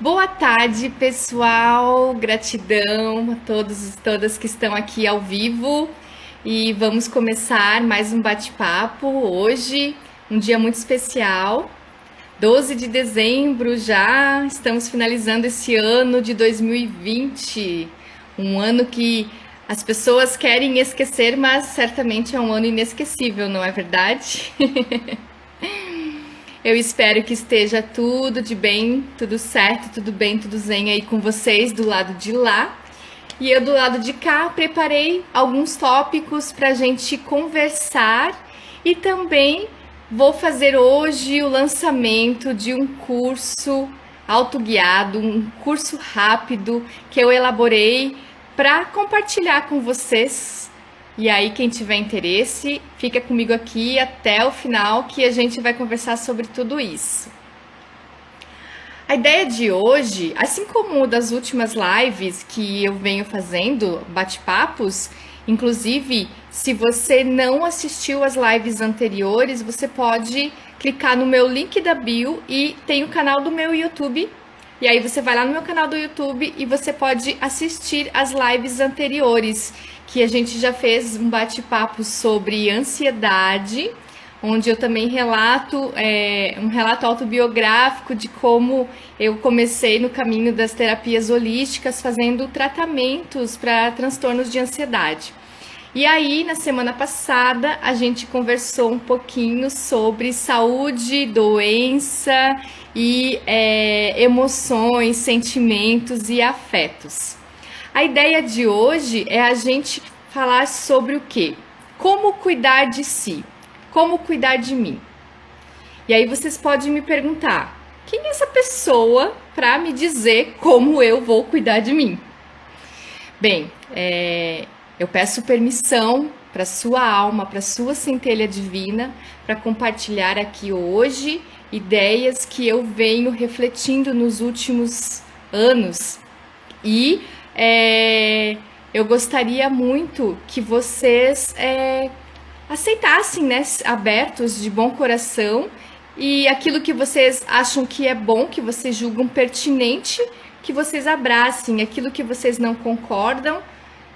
Boa tarde, pessoal. Gratidão a todos e todas que estão aqui ao vivo. E vamos começar mais um bate-papo hoje, um dia muito especial. 12 de dezembro já, estamos finalizando esse ano de 2020. Um ano que as pessoas querem esquecer, mas certamente é um ano inesquecível, não é verdade? Eu espero que esteja tudo de bem, tudo certo, tudo bem, tudo zen aí com vocês do lado de lá. E eu do lado de cá preparei alguns tópicos para a gente conversar e também vou fazer hoje o lançamento de um curso autoguiado, um curso rápido que eu elaborei para compartilhar com vocês. E aí, quem tiver interesse, fica comigo aqui até o final que a gente vai conversar sobre tudo isso. A ideia de hoje, assim como das últimas lives que eu venho fazendo, bate-papos, inclusive, se você não assistiu às lives anteriores, você pode clicar no meu link da bio e tem o canal do meu YouTube. E aí você vai lá no meu canal do YouTube e você pode assistir às lives anteriores, que a gente já fez um bate-papo sobre ansiedade, onde eu também relato um relato autobiográfico de como eu comecei no caminho das terapias holísticas fazendo tratamentos para transtornos de ansiedade. E aí, na semana passada, a gente conversou um pouquinho sobre saúde, doença e emoções, sentimentos e afetos. A ideia de hoje é a gente falar sobre o quê? Como cuidar de si, como cuidar de mim. E aí vocês podem me perguntar, quem é essa pessoa para me dizer como eu vou cuidar de mim? Bem, eu peço permissão para sua alma, para sua centelha divina, para compartilhar aqui hoje ideias que eu venho refletindo nos últimos anos e eu gostaria muito que vocês aceitassem, né, abertos de bom coração e aquilo que vocês acham que é bom, que vocês julgam pertinente, que vocês abracem, aquilo que vocês não concordam,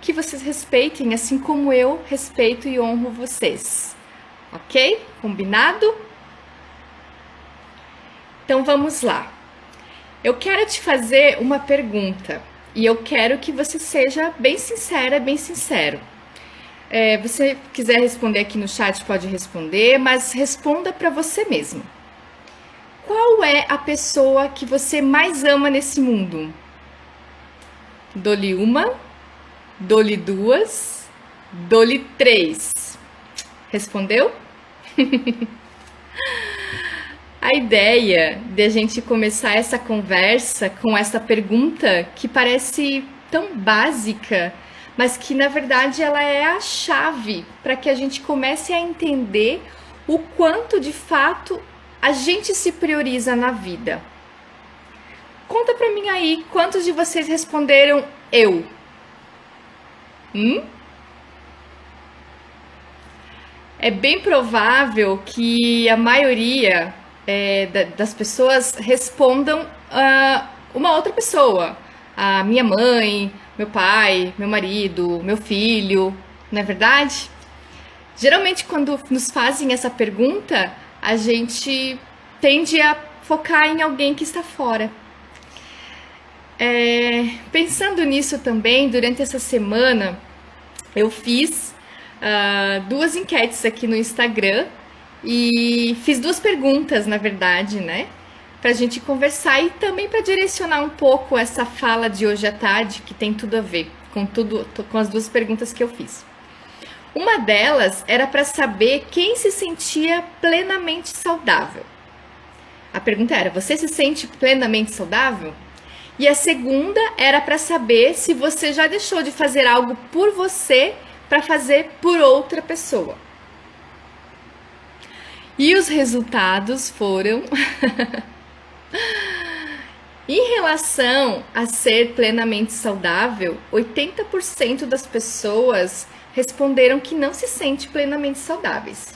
que vocês respeitem, assim como eu respeito e honro vocês. Ok? Combinado? Então vamos lá. Eu quero te fazer uma pergunta e eu quero que você seja bem sincera, bem sincero. Você quiser responder aqui no chat, pode responder, mas responda para você mesmo. Qual é a pessoa que você mais ama nesse mundo? Dou-lhe uma, dou-lhe duas, dou-lhe três. Respondeu? A ideia de a gente começar essa conversa com essa pergunta que parece tão básica, mas que na verdade ela é a chave para que a gente comece a entender o quanto de fato a gente se prioriza na vida. Conta pra mim aí, quantos de vocês responderam eu? É bem provável que a maioria das pessoas respondam uma outra pessoa. A minha mãe, meu pai, meu marido, meu filho, não é verdade? Geralmente, quando nos fazem essa pergunta, a gente tende a focar em alguém que está fora. Pensando nisso também, durante essa semana, eu fiz duas enquetes aqui no Instagram e fiz duas perguntas, na verdade, né? Pra gente conversar e também para direcionar um pouco essa fala de hoje à tarde, que tem tudo a ver com as duas perguntas que eu fiz. Uma delas era para saber quem se sentia plenamente saudável. A pergunta era: você se sente plenamente saudável? E a segunda era para saber se você já deixou de fazer algo por você para fazer por outra pessoa. E os resultados foram em relação a ser plenamente saudável, 80% das pessoas responderam que não se sente plenamente saudáveis.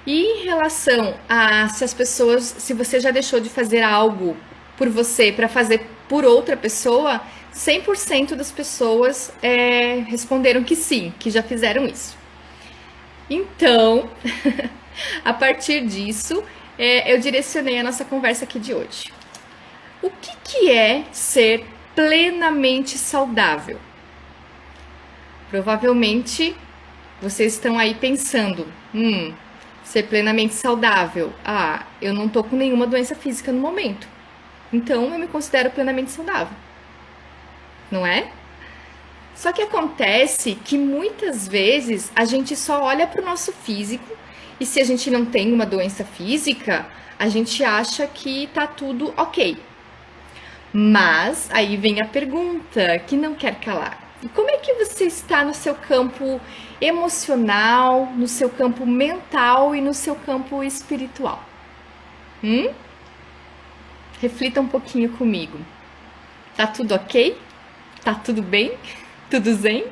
E em relação a se você já deixou de fazer algo por você para fazer por outra pessoa, 100% das pessoas responderam que sim, que já fizeram isso. Então, a partir disso, eu direcionei a nossa conversa aqui de hoje. O que é ser plenamente saudável? Provavelmente vocês estão aí pensando, ser plenamente saudável. Eu não tô com nenhuma doença física no momento, então eu me considero plenamente saudável, não é? Só que acontece que muitas vezes a gente só olha para o nosso físico e se a gente não tem uma doença física, a gente acha que tá tudo ok. Mas aí vem a pergunta que não quer calar. E como é que você está no seu campo emocional, no seu campo mental e no seu campo espiritual? Reflita um pouquinho comigo. Tá tudo ok? Tá tudo bem? Tudo zen?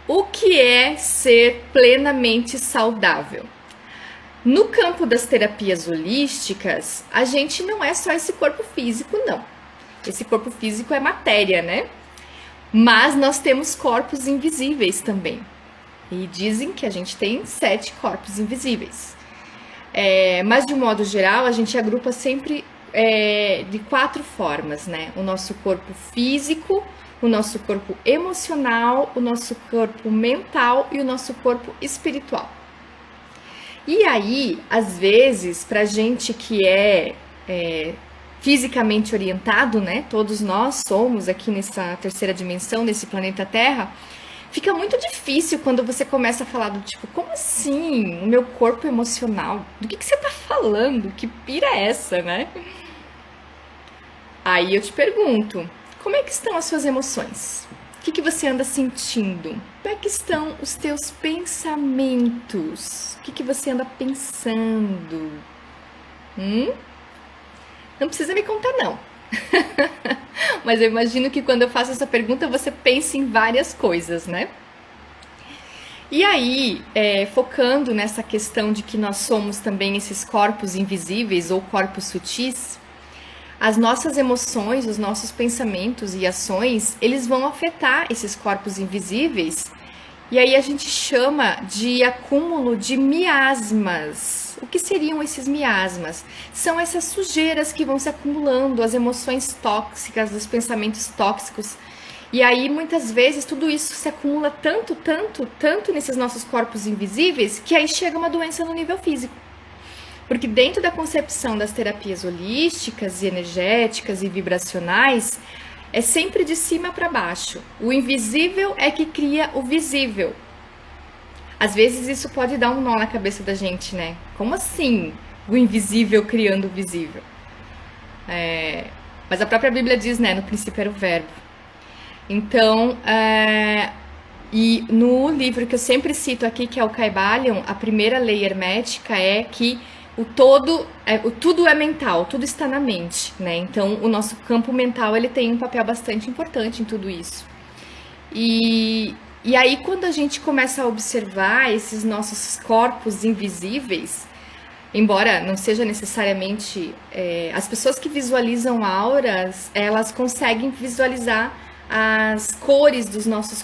O que é ser plenamente saudável? No campo das terapias holísticas, a gente não é só esse corpo físico, não. Esse corpo físico é matéria, né? Mas nós temos corpos invisíveis também. E dizem que a gente tem 7 corpos invisíveis. Mas de um modo geral, a gente agrupa sempre de 4 formas, né? O nosso corpo físico, o nosso corpo emocional, o nosso corpo mental e o nosso corpo espiritual. E aí, às vezes, pra gente que é fisicamente orientado, né? Todos nós somos aqui nessa terceira dimensão, nesse planeta Terra, fica muito difícil quando você começa a falar do tipo, como assim? O meu corpo emocional? Do que você tá falando? Que pira é essa, né? Aí eu te pergunto, como é que estão as suas emoções? O que você anda sentindo? Como é que estão os teus pensamentos? O que você anda pensando? Não precisa me contar, não. Mas eu imagino que quando eu faço essa pergunta, você pensa em várias coisas, né? E aí, focando nessa questão de que nós somos também esses corpos invisíveis ou corpos sutis, as nossas emoções, os nossos pensamentos e ações, eles vão afetar esses corpos invisíveis. E aí a gente chama de acúmulo de miasmas. O que seriam esses miasmas? São essas sujeiras que vão se acumulando, as emoções tóxicas, os pensamentos tóxicos. E aí, muitas vezes, tudo isso se acumula tanto nesses nossos corpos invisíveis, que aí chega uma doença no nível físico. Porque dentro da concepção das terapias holísticas e energéticas e vibracionais, é sempre de cima para baixo. O invisível é que cria o visível. Às vezes isso pode dar um nó na cabeça da gente, né? Como assim o invisível criando o visível? Mas a própria Bíblia diz, né? No princípio era o verbo. Então, e no livro que eu sempre cito aqui, que é o Kybalion, a primeira lei hermética é que o tudo é mental, tudo está na mente, né? Então, o nosso campo mental, ele tem um papel bastante importante em tudo isso. E aí, quando a gente começa a observar esses nossos corpos invisíveis, embora não seja necessariamente... as pessoas que visualizam auras, elas conseguem visualizar as cores dos nossos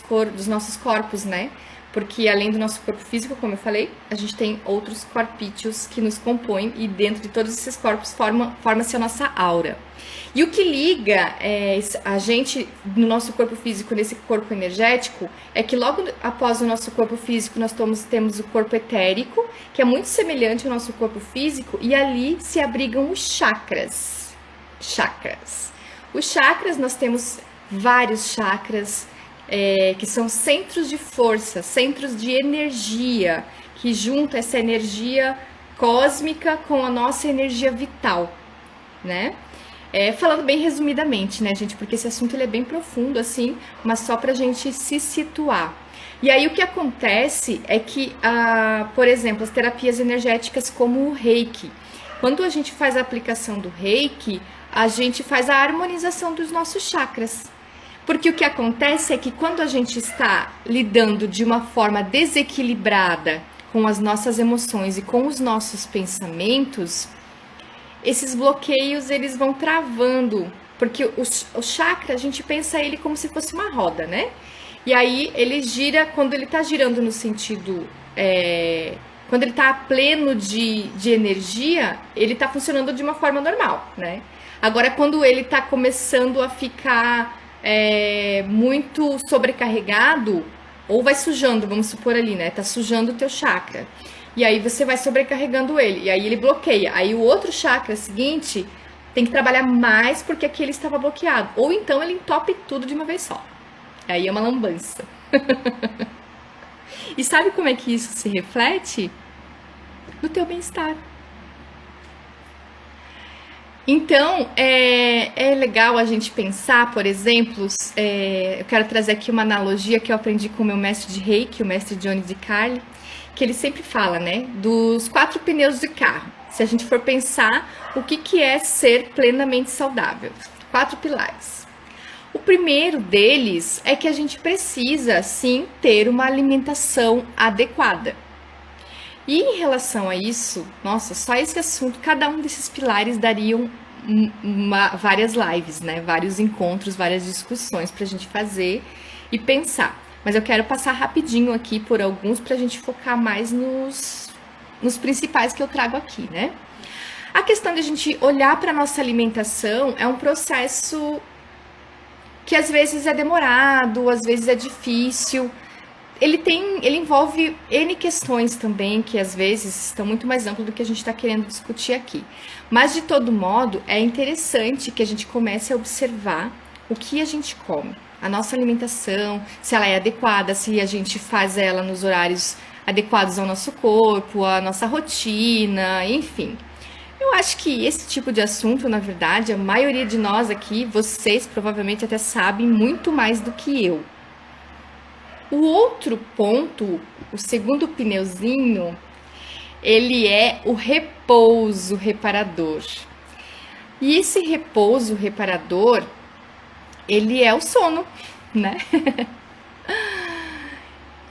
corpos, né? Porque além do nosso corpo físico, como eu falei, a gente tem outros corpíceos que nos compõem e dentro de todos esses corpos forma-se a nossa aura. E o que liga a gente no nosso corpo físico nesse corpo energético é que logo após o nosso corpo físico nós temos o corpo etérico, que é muito semelhante ao nosso corpo físico, e ali se abrigam os chakras. Os chakras, nós temos vários chakras, que são centros de força, centros de energia, que juntam essa energia cósmica com a nossa energia vital, né? Falando bem resumidamente, né, gente? Porque esse assunto ele é bem profundo, assim, mas só pra gente se situar. E aí o que acontece é que, por exemplo, as terapias energéticas como o Reiki, quando a gente faz a aplicação do Reiki, a gente faz a harmonização dos nossos chakras. Porque o que acontece é que quando a gente está lidando de uma forma desequilibrada com as nossas emoções e com os nossos pensamentos, esses bloqueios eles vão travando, porque o chakra, a gente pensa ele como se fosse uma roda, né? E aí ele gira, quando ele tá girando no sentido, quando ele tá pleno de energia, ele tá funcionando de uma forma normal, né? Agora, quando ele tá começando a ficar muito sobrecarregado, ou vai sujando, vamos supor ali, né? Tá sujando o teu chakra. E aí você vai sobrecarregando ele, e aí ele bloqueia. Aí o outro chakra seguinte tem que trabalhar mais porque aquele estava bloqueado. Ou então ele entope tudo de uma vez só. Aí é uma lambança. E sabe como é que isso se reflete? No teu bem-estar. Então, é legal a gente pensar, por exemplo, eu quero trazer aqui uma analogia que eu aprendi com o meu mestre de Reiki, o mestre Johnny DiCarli, que ele sempre fala, né, dos 4 pneus de carro. Se a gente for pensar, o que é ser plenamente saudável? 4 pilares. O primeiro deles é que a gente precisa, sim, ter uma alimentação adequada. E em relação a isso, nossa, só esse assunto, cada um desses pilares dariam várias lives, né? Vários encontros, várias discussões pra gente fazer e pensar. Mas eu quero passar rapidinho aqui por alguns pra gente focar mais nos principais que eu trago aqui, né? A questão de a gente olhar pra nossa alimentação é um processo que às vezes é demorado, às vezes é difícil. Ele envolve N questões também, que às vezes estão muito mais amplas do que a gente está querendo discutir aqui. Mas, de todo modo, é interessante que a gente comece a observar o que a gente come. A nossa alimentação, se ela é adequada, se a gente faz ela nos horários adequados ao nosso corpo, à nossa rotina, enfim. Eu acho que esse tipo de assunto, na verdade, a maioria de nós aqui, vocês provavelmente até sabem muito mais do que eu. O outro ponto, o segundo pneuzinho, ele é o repouso reparador. E esse repouso reparador, ele é o sono, né?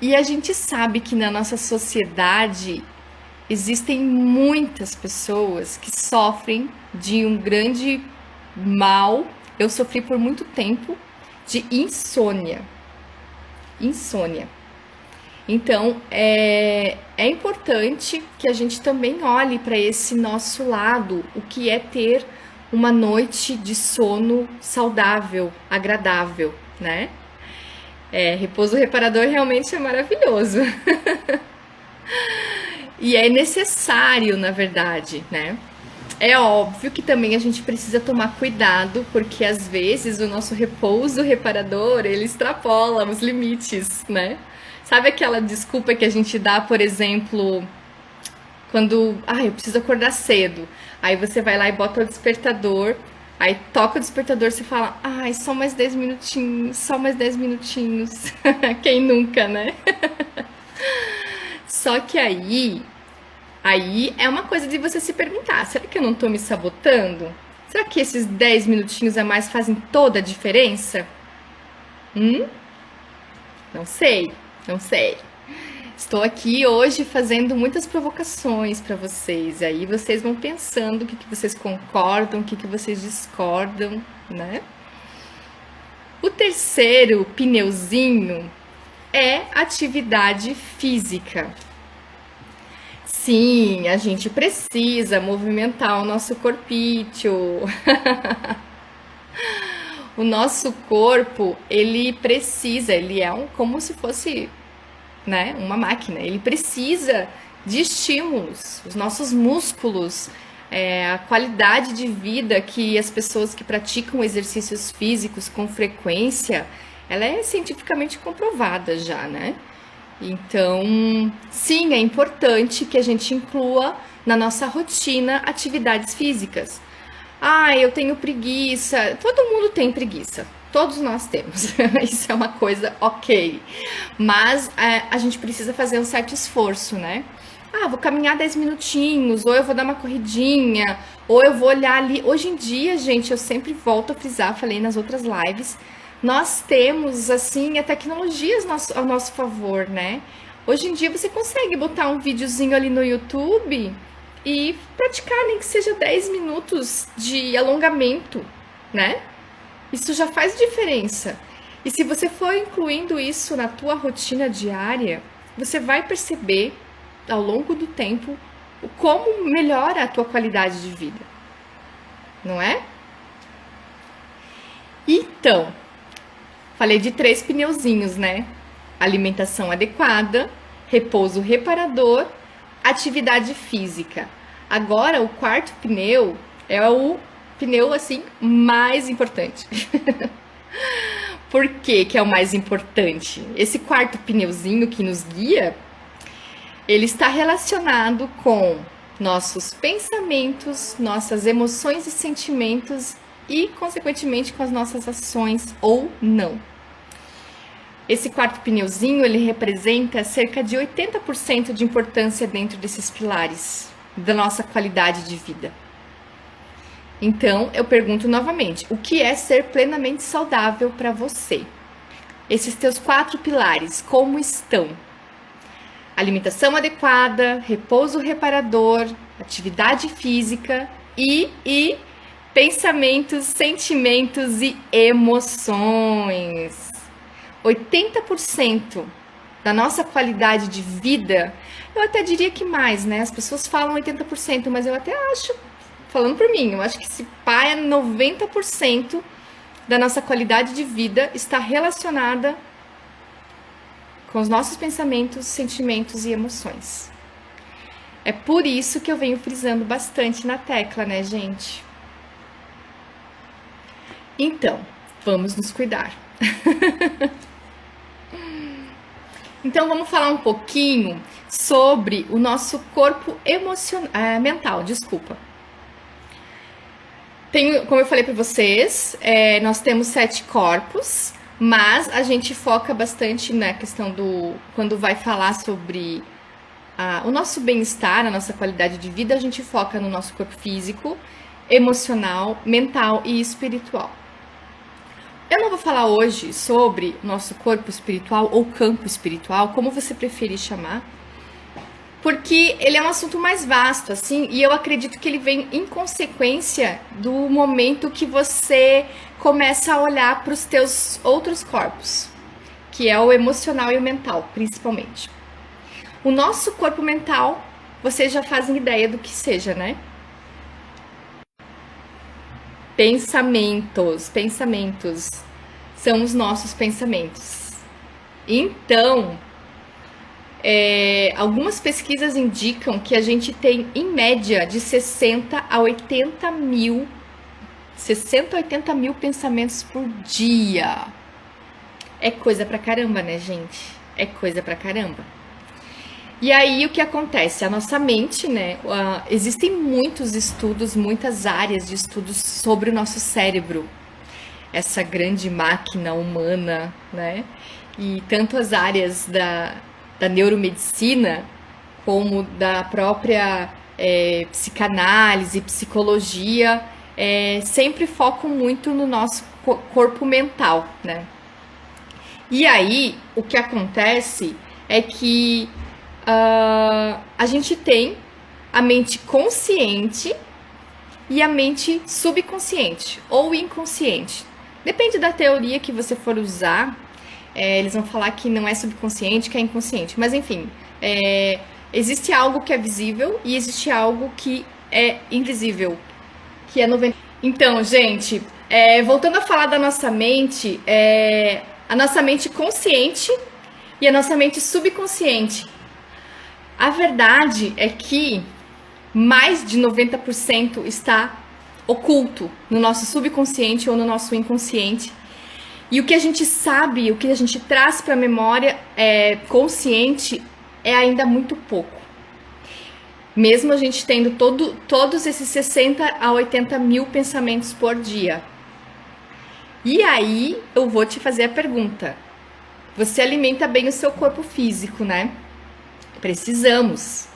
E a gente sabe que na nossa sociedade existem muitas pessoas que sofrem de um grande mal. Eu sofri por muito tempo de insônia. Então, é importante que a gente também olhe para esse nosso lado, o que é ter uma noite de sono saudável, agradável, né? Repouso reparador realmente é maravilhoso. E é necessário, na verdade, né? É óbvio que também a gente precisa tomar cuidado, porque às vezes o nosso repouso reparador, ele extrapola os limites, né? Sabe aquela desculpa que a gente dá, por exemplo, quando, eu preciso acordar cedo. Aí você vai lá e bota o despertador, aí toca o despertador, você fala, só mais 10 minutinhos, só mais 10 minutinhos. Quem nunca, né? Só que aí é uma coisa de você se perguntar, será que eu não tô me sabotando? Será que esses 10 minutinhos a mais fazem toda a diferença? Não sei. Estou aqui hoje fazendo muitas provocações para vocês. Aí vocês vão pensando o que vocês concordam, o que vocês discordam, né? O terceiro pneuzinho é atividade física. Sim, a gente precisa movimentar o nosso corpício. O nosso corpo, ele é como se fosse, né, uma máquina. Ele precisa de estímulos. Os nossos músculos, a qualidade de vida que as pessoas que praticam exercícios físicos com frequência, ela é cientificamente comprovada já, né? Então, sim, é importante que a gente inclua na nossa rotina atividades físicas. Eu tenho preguiça. Todo mundo tem preguiça. Todos nós temos. Isso é uma coisa ok. Mas a gente precisa fazer um certo esforço, né? Vou caminhar 10 minutinhos, ou eu vou dar uma corridinha, ou eu vou olhar ali. Hoje em dia, gente, eu sempre volto a frisar, falei nas outras lives, nós temos, assim, a tecnologia ao nosso favor, né? Hoje em dia você consegue botar um videozinho ali no YouTube e praticar, nem que seja 10 minutos de alongamento, né? Isso já faz diferença. E se você for incluindo isso na tua rotina diária, você vai perceber ao longo do tempo o como melhora a tua qualidade de vida. Não é? Então, falei de 3 pneuzinhos, né? Alimentação adequada, repouso reparador, atividade física. Agora, o 4º pneu é o pneu, assim, mais importante. Por que que é o mais importante? Esse 4º pneuzinho que nos guia, ele está relacionado com nossos pensamentos, nossas emoções e sentimentos e, consequentemente, com as nossas ações ou não. Esse 4º pneuzinho, ele representa cerca de 80% de importância dentro desses pilares da nossa qualidade de vida. Então, eu pergunto novamente, o que é ser plenamente saudável para você? Esses teus 4 pilares, como estão? Alimentação adequada, repouso reparador, atividade física e pensamentos, sentimentos e emoções. 80% da nossa qualidade de vida, eu até diria que mais, né? As pessoas falam 80%, mas eu até acho, falando por mim, eu acho que esse pá é 90% da nossa qualidade de vida está relacionada com os nossos pensamentos, sentimentos e emoções. É por isso que eu venho frisando bastante na tecla, né, gente? Então, vamos nos cuidar. Então, vamos falar um pouquinho sobre o nosso corpo mental, desculpa. Como eu falei para vocês, nós temos 7 corpos, mas a gente foca bastante na questão quando vai falar sobre o nosso bem-estar, a nossa qualidade de vida, a gente foca no nosso corpo físico, emocional, mental e espiritual. Eu não vou falar hoje sobre nosso corpo espiritual ou campo espiritual, como você preferir chamar, porque ele é um assunto mais vasto, assim, e eu acredito que ele vem em consequência do momento que você começa a olhar para os teus outros corpos, que é o emocional e o mental, principalmente. O nosso corpo mental, vocês já fazem ideia do que seja, né? Pensamentos são os nossos pensamentos. Então, algumas pesquisas indicam que a gente tem, em média, de 60 a 80 mil pensamentos por dia. É coisa pra caramba, né, gente? É coisa pra caramba. E aí, o que acontece? A nossa mente, né? Existem muitos estudos, muitas áreas de estudos sobre o nosso cérebro. Essa grande máquina humana, né? E tanto as áreas da neuromedicina, como da própria psicanálise, psicologia, sempre focam muito no nosso corpo mental, né? E aí, o que acontece é que a gente tem a mente consciente e a mente subconsciente ou inconsciente. Depende da teoria que você for usar, eles vão falar que não é subconsciente, que é inconsciente. Mas enfim, existe algo que é visível e existe algo que é invisível, que é 90%. Então, gente, voltando a falar da nossa mente, a nossa mente consciente e a nossa mente subconsciente. A verdade é que mais de 90% está oculto no nosso subconsciente ou no nosso inconsciente. E o que a gente sabe, o que a gente traz para a memória consciente é ainda muito pouco. Mesmo a gente tendo todos esses 60 a 80 mil pensamentos por dia. E aí eu vou te fazer a pergunta. Você alimenta bem o seu corpo físico, né? Precisamos.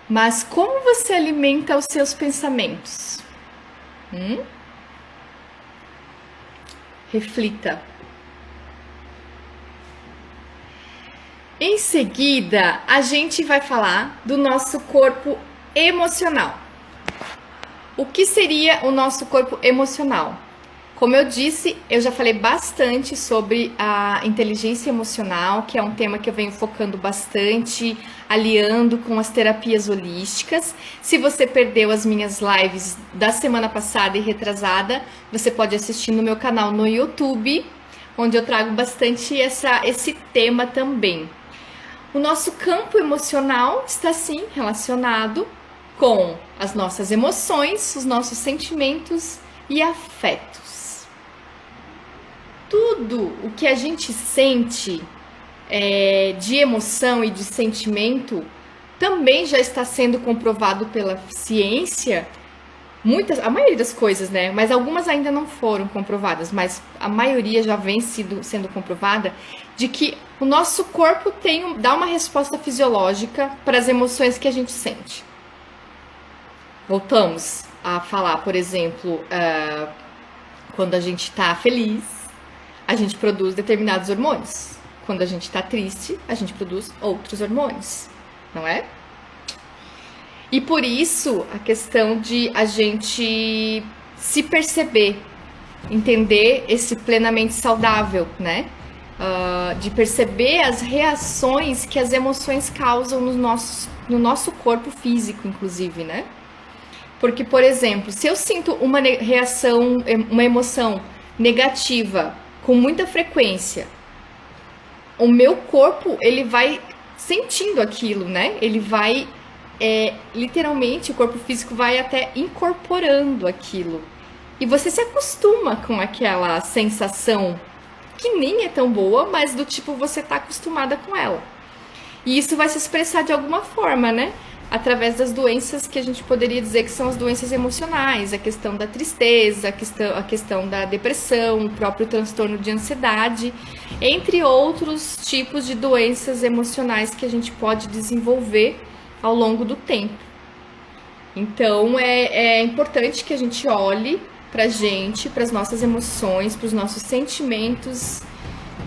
Mas como você alimenta os seus pensamentos? Reflita. Em seguida, a gente vai falar do nosso corpo emocional. O que seria o nosso corpo emocional? Como eu disse, eu já falei bastante sobre a inteligência emocional, que é um tema que eu venho focando bastante, aliando com as terapias holísticas. Se você perdeu as minhas lives da semana passada e retrasada, você pode assistir no meu canal no YouTube, onde eu trago bastante esse tema também. O nosso campo emocional está sim relacionado com as nossas emoções, os nossos sentimentos e afetos. Tudo o que a gente sente de emoção e de sentimento também já está sendo comprovado pela ciência. A maioria das coisas, né? Mas algumas ainda não foram comprovadas, mas a maioria já vem sendo comprovada de que o nosso corpo dá uma resposta fisiológica para as emoções que a gente sente. Voltamos a falar, por exemplo, quando a gente está feliz, a gente produz determinados hormônios. Quando a gente está triste, a gente produz outros hormônios, não é? E por isso, a questão de a gente se perceber, entender esse plenamente saudável, né? De perceber as reações que as emoções causam no nosso corpo físico, inclusive, né? Porque, por exemplo, se eu sinto uma emoção negativa com muita frequência, o meu corpo, ele vai sentindo aquilo, né? Ele vai... literalmente o corpo físico vai até incorporando aquilo e você se acostuma com aquela sensação que nem é tão boa, mas do tipo você tá acostumada com ela, e isso vai se expressar de alguma forma, né? Através das doenças que a gente poderia dizer que são as doenças emocionais, a questão da tristeza, a questão da depressão, o próprio transtorno de ansiedade, entre outros tipos de doenças emocionais que a gente pode desenvolver ao longo do tempo. Então é importante que a gente olhe pra gente, para as nossas emoções, para os nossos sentimentos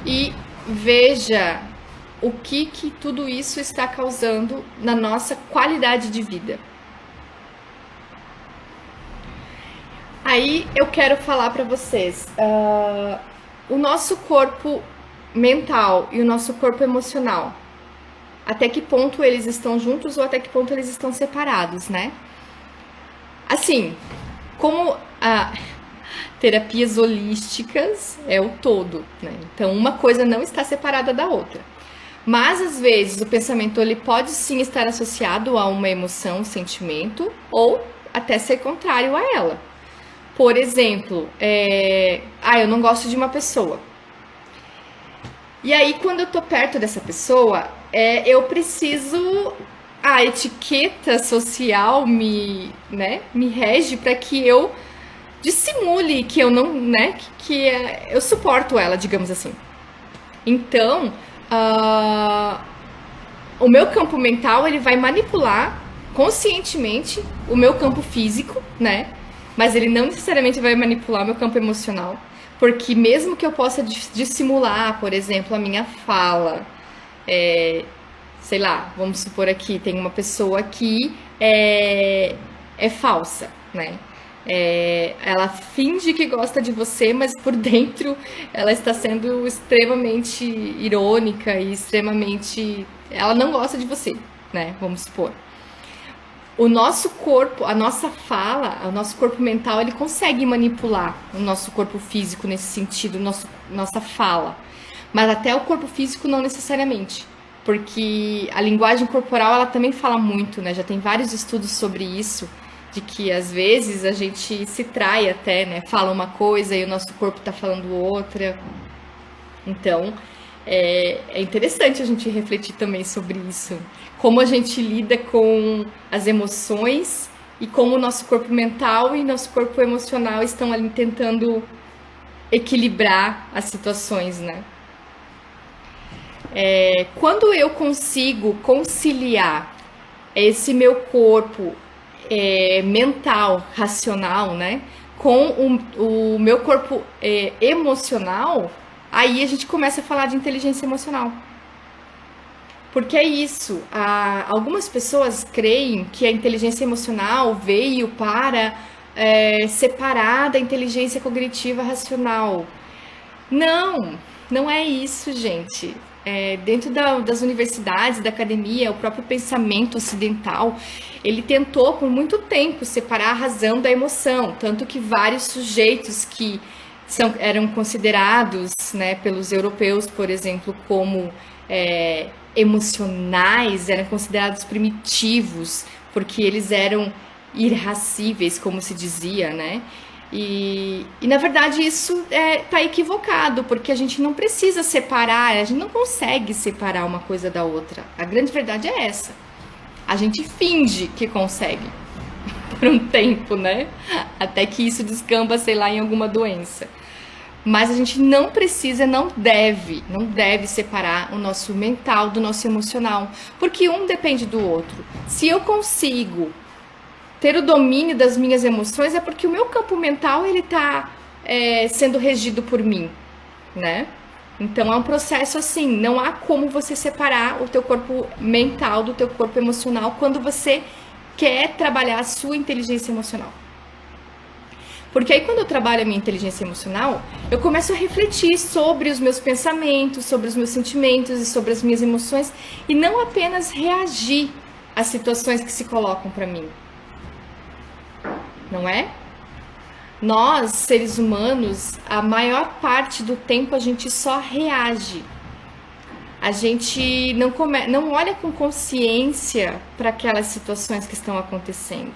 e veja o que tudo isso está causando na nossa qualidade de vida. Aí eu quero falar para vocês, o nosso corpo mental e o nosso corpo emocional, até que ponto eles estão juntos ou até que ponto eles estão separados, né? Assim, como terapias holísticas é o todo, né? Então, uma coisa não está separada da outra. Mas, às vezes, o pensamento ele pode sim estar associado a uma emoção, sentimento, ou até ser contrário a ela. Por exemplo, eu não gosto de uma pessoa. E aí, quando eu tô perto dessa pessoa, eu preciso... A etiqueta social me rege para que eu dissimule que eu não, né? Eu suporto ela, digamos assim. Então, o meu campo mental, ele vai manipular conscientemente o meu campo físico, né? Mas ele não necessariamente vai manipular o meu campo emocional. Porque mesmo que eu possa dissimular, por exemplo, a minha fala, sei lá, vamos supor aqui, tem uma pessoa que é falsa, né? Ela finge que gosta de você, mas por dentro ela está sendo extremamente irônica e extremamente... Ela não gosta de você, né? Vamos supor. O nosso corpo, a nossa fala, o nosso corpo mental, ele consegue manipular o nosso corpo físico nesse sentido, nossa fala. Mas até o corpo físico não necessariamente. Porque a linguagem corporal, ela também fala muito, né? Já tem vários estudos sobre isso, de que às vezes a gente se trai até, né? Fala uma coisa e o nosso corpo tá falando outra. Então, é interessante a gente refletir também sobre isso. Como a gente lida com as emoções e como o nosso corpo mental e nosso corpo emocional estão ali tentando equilibrar as situações, né? Quando eu consigo conciliar esse meu corpo mental, racional, né, com o meu corpo emocional, aí a gente começa a falar de inteligência emocional. Porque é isso, algumas pessoas creem que a inteligência emocional veio para separar da inteligência cognitiva racional. Não, não é isso, gente. Dentro das universidades, da academia, o próprio pensamento ocidental, ele tentou por muito tempo separar a razão da emoção, tanto que vários sujeitos que eram considerados, né, pelos europeus, por exemplo, como emocionais, eram considerados primitivos, porque eles eram irracíveis, como se dizia, né? E na verdade isso tá equivocado, porque a gente não precisa separar, a gente não consegue separar uma coisa da outra. A grande verdade é essa. A gente finge que consegue por um tempo, né? Até que isso descamba, sei lá, em alguma doença. Mas a gente não precisa, não deve separar o nosso mental do nosso emocional, porque um depende do outro. Se eu consigo ter o domínio das minhas emoções, é porque o meu campo mental ele tá sendo regido por mim, né? Então é um processo assim, não há como você separar o teu corpo mental do teu corpo emocional quando você quer trabalhar a sua inteligência emocional. Porque aí quando eu trabalho a minha inteligência emocional, eu começo a refletir sobre os meus pensamentos, sobre os meus sentimentos e sobre as minhas emoções e não apenas reagir às situações que se colocam para mim. Não é? Nós, seres humanos, a maior parte do tempo a gente só reage. A gente não olha com consciência para aquelas situações que estão acontecendo,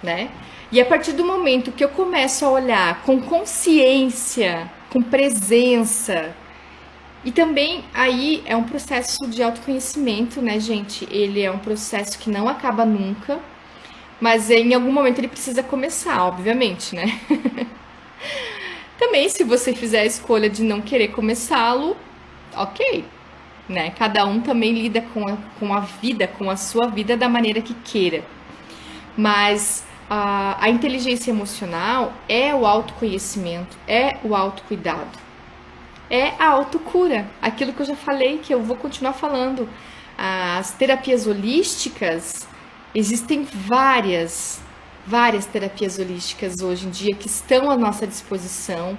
né? E a partir do momento que eu começo a olhar com consciência, com presença, e também aí é um processo de autoconhecimento, né, gente? Ele é um processo que não acaba nunca, mas em algum momento ele precisa começar, obviamente, né? Também, se você fizer a escolha de não querer começá-lo, ok, né? Cada um também lida com a vida, com a sua vida da maneira que queira. Mas a inteligência emocional é o autoconhecimento, é o autocuidado, é a autocura. Aquilo que eu já falei, que eu vou continuar falando. As terapias holísticas, existem várias terapias holísticas hoje em dia que estão à nossa disposição.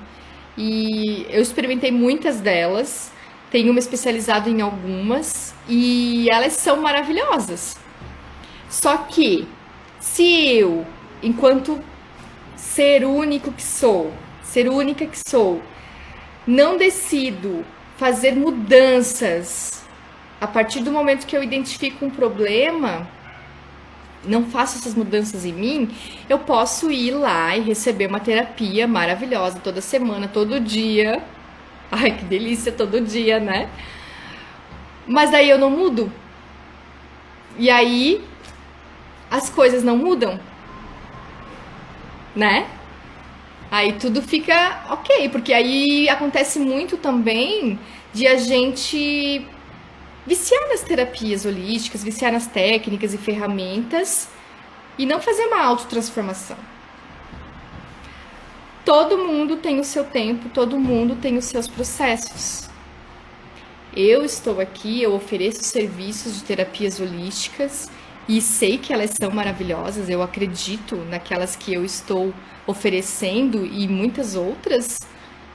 E eu experimentei muitas delas, tenho me especializado em algumas e elas são maravilhosas. Só que se eu, enquanto ser única que sou, não decido fazer mudanças a partir do momento que eu identifico um problema, não faço essas mudanças em mim, eu posso ir lá e receber uma terapia maravilhosa toda semana, todo dia. Ai, que delícia, todo dia, né? Mas daí eu não mudo. E aí as coisas não mudam, né? Aí tudo fica ok, porque aí acontece muito também de a gente viciar nas terapias holísticas, viciar nas técnicas e ferramentas e não fazer uma autotransformação. Todo mundo tem o seu tempo, todo mundo tem os seus processos. Eu estou aqui, eu ofereço serviços de terapias holísticas e sei que elas são maravilhosas, eu acredito naquelas que eu estou oferecendo e muitas outras,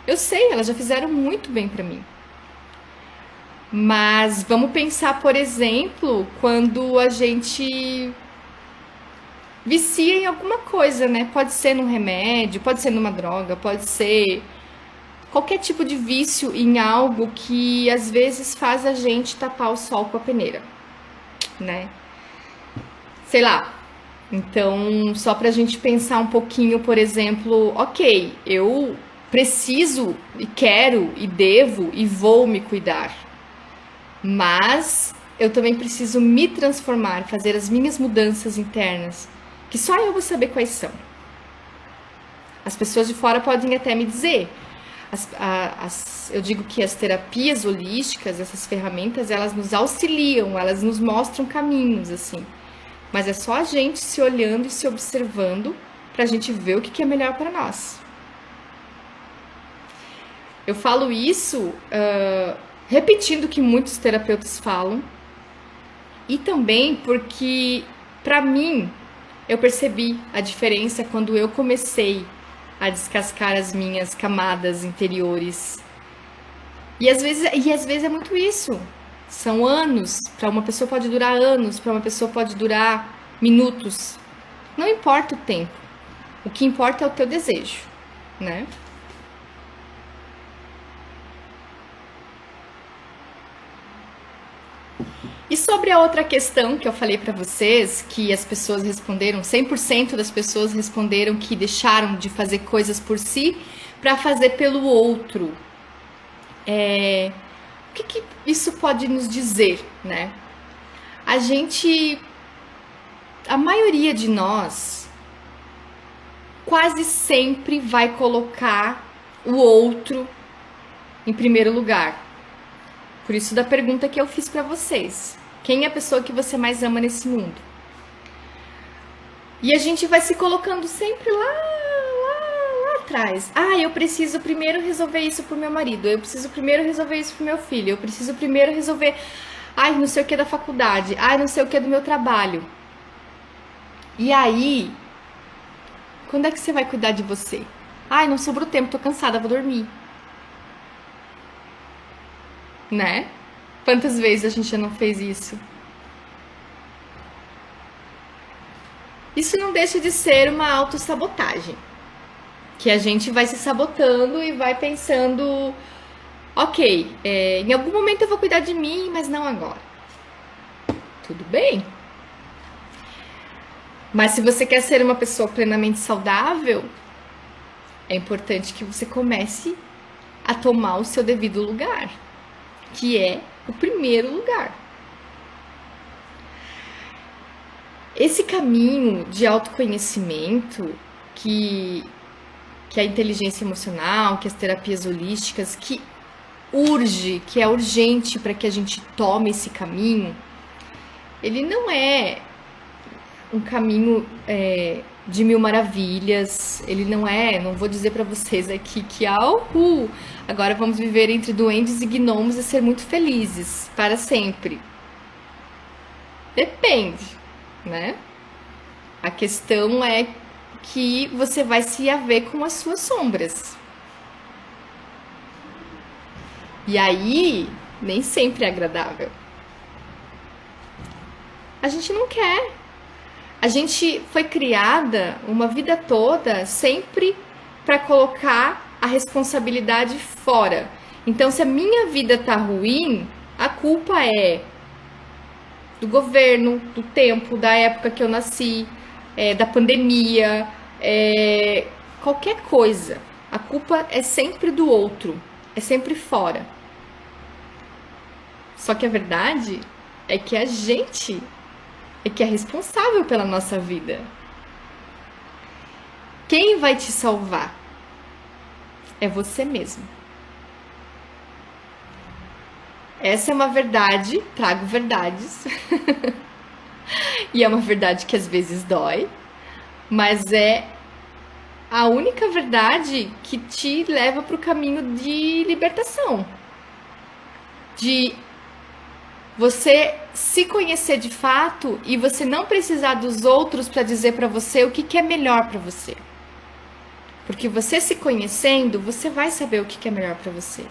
eu sei, elas já fizeram muito bem para mim. Mas vamos pensar, por exemplo, quando a gente vicia em alguma coisa, né? Pode ser num remédio, pode ser numa droga, pode ser qualquer tipo de vício em algo que às vezes faz a gente tapar o sol com a peneira, né? Sei lá. Então, só pra gente pensar um pouquinho, por exemplo, ok, eu preciso e quero e devo e vou me cuidar. Mas eu também preciso me transformar, fazer as minhas mudanças internas, que só eu vou saber quais são. As pessoas de fora podem até me dizer. Eu digo que as terapias holísticas, essas ferramentas, elas nos auxiliam, elas nos mostram caminhos, assim. Mas é só a gente se olhando e se observando pra gente ver o que é melhor para nós. Eu falo isso repetindo o que muitos terapeutas falam, e também porque, para mim, eu percebi a diferença quando eu comecei a descascar as minhas camadas interiores. E às vezes é muito isso. São anos. Para uma pessoa pode durar anos, para uma pessoa pode durar minutos. Não importa o tempo. O que importa é o teu desejo, né? E sobre a outra questão que eu falei para vocês, que as pessoas responderam, 100% das pessoas responderam que deixaram de fazer coisas por si para fazer pelo outro. O que isso pode nos dizer, né? A maioria de nós quase sempre vai colocar o outro em primeiro lugar. Por isso da pergunta que eu fiz para vocês. Quem é a pessoa que você mais ama nesse mundo? E a gente vai se colocando sempre lá atrás. Ah, eu preciso primeiro resolver isso pro meu marido. Eu preciso primeiro resolver isso pro meu filho. Eu preciso primeiro resolver, não sei o que da faculdade. Não sei o que do meu trabalho. E aí, quando é que você vai cuidar de você? Não sobrou tempo, tô cansada, vou dormir. Né? Quantas vezes a gente já não fez isso? Isso não deixa de ser uma autossabotagem. Que a gente vai se sabotando e vai pensando, ok, em algum momento eu vou cuidar de mim, mas não agora. Tudo bem. Mas se você quer ser uma pessoa plenamente saudável, é importante que você comece a tomar o seu devido lugar, que é o primeiro lugar. Esse caminho de autoconhecimento que a inteligência emocional, que as terapias holísticas, que é urgente para que a gente tome esse caminho, ele não é um caminho de mil maravilhas, ele não vou dizer para vocês aqui que agora vamos viver entre duendes e gnomos e ser muito felizes para sempre. Depende, né? A questão é que você vai se haver com as suas sombras. E aí, nem sempre é agradável. A gente não quer. A gente foi criada uma vida toda sempre para colocar a responsabilidade fora. Então, se a minha vida tá ruim, a culpa é do governo, do tempo, da época que eu nasci, da pandemia, qualquer coisa. A culpa é sempre do outro, é sempre fora. Só que a verdade é que a gente é responsável pela nossa vida. Quem vai te salvar é você mesmo. Essa é uma verdade, trago verdades. E é uma verdade que às vezes dói, mas é a única verdade que te leva para o caminho de libertação. De você se conhecer de fato e você não precisar dos outros para dizer para você o que é melhor para você. Porque você se conhecendo, você vai saber o que é melhor para você.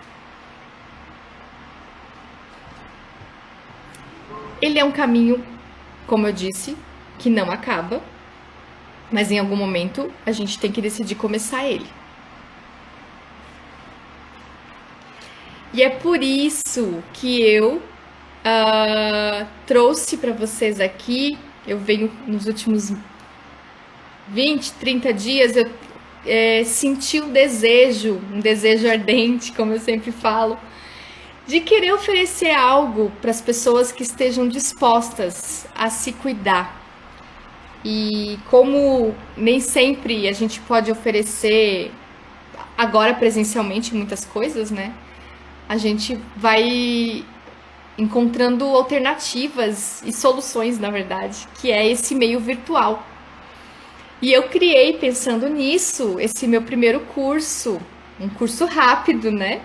Ele é um caminho, como eu disse, que não acaba, mas em algum momento a gente tem que decidir começar ele. E é por isso que eu trouxe para vocês aqui, eu venho nos últimos 20, 30 dias, eu senti um desejo ardente, como eu sempre falo, de querer oferecer algo para as pessoas que estejam dispostas a se cuidar. E como nem sempre a gente pode oferecer agora presencialmente muitas coisas, né? A gente vai encontrando alternativas e soluções, na verdade, que é esse meio virtual. E eu criei, pensando nisso, esse meu primeiro curso, um curso rápido, né?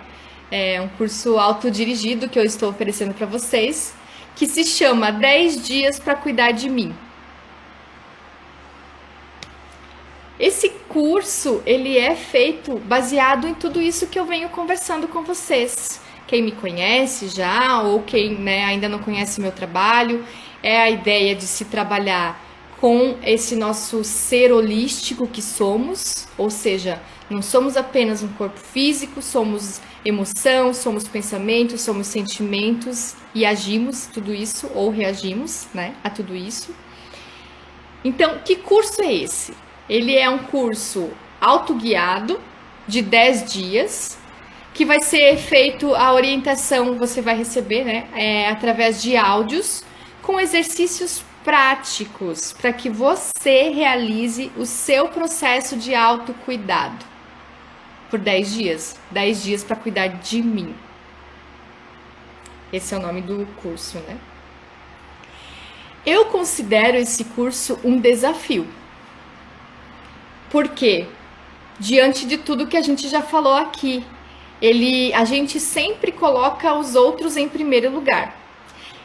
É um curso autodirigido que eu estou oferecendo para vocês, que se chama 10 dias para cuidar de mim. Esse curso, ele é feito baseado em tudo isso que eu venho conversando com vocês. Quem me conhece já, ou quem, né, ainda não conhece meu trabalho, é a ideia de se trabalhar com esse nosso ser holístico que somos, ou seja, não somos apenas um corpo físico, somos emoção, somos pensamentos, somos sentimentos e agimos tudo isso, ou reagimos, né, a tudo isso. Então, que curso é esse? Ele é um curso autoguiado de 10 dias, que vai ser feito, a orientação você vai receber, né, através de áudios, com exercícios práticos, para que você realize o seu processo de autocuidado. Por 10 dias. 10 dias para cuidar de mim. Esse é o nome do curso, né? Eu considero esse curso um desafio. Por quê? Diante de tudo que a gente já falou aqui, a gente sempre coloca os outros em primeiro lugar.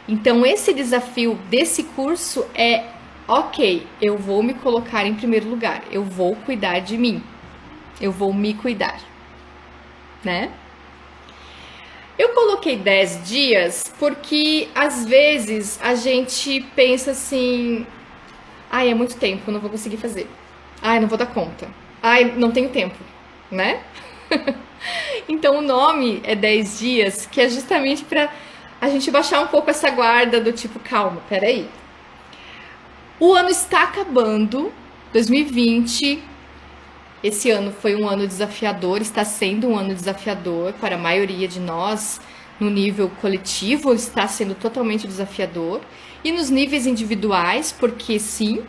Então, esse desafio desse curso é, ok, eu vou me colocar em primeiro lugar, eu vou cuidar de mim, eu vou me cuidar, né? Eu coloquei 10 dias porque, às vezes, a gente pensa assim, ai, é muito tempo, eu não vou conseguir fazer. Ai, não vou dar conta. Ai, não tenho tempo, né? Então, o nome é 10 dias, que é justamente para a gente baixar um pouco essa guarda do tipo, calma, peraí. O ano está acabando, 2020. Esse ano foi um ano desafiador, está sendo um ano desafiador para a maioria de nós. No nível coletivo, está sendo totalmente desafiador. E nos níveis individuais, porque sim,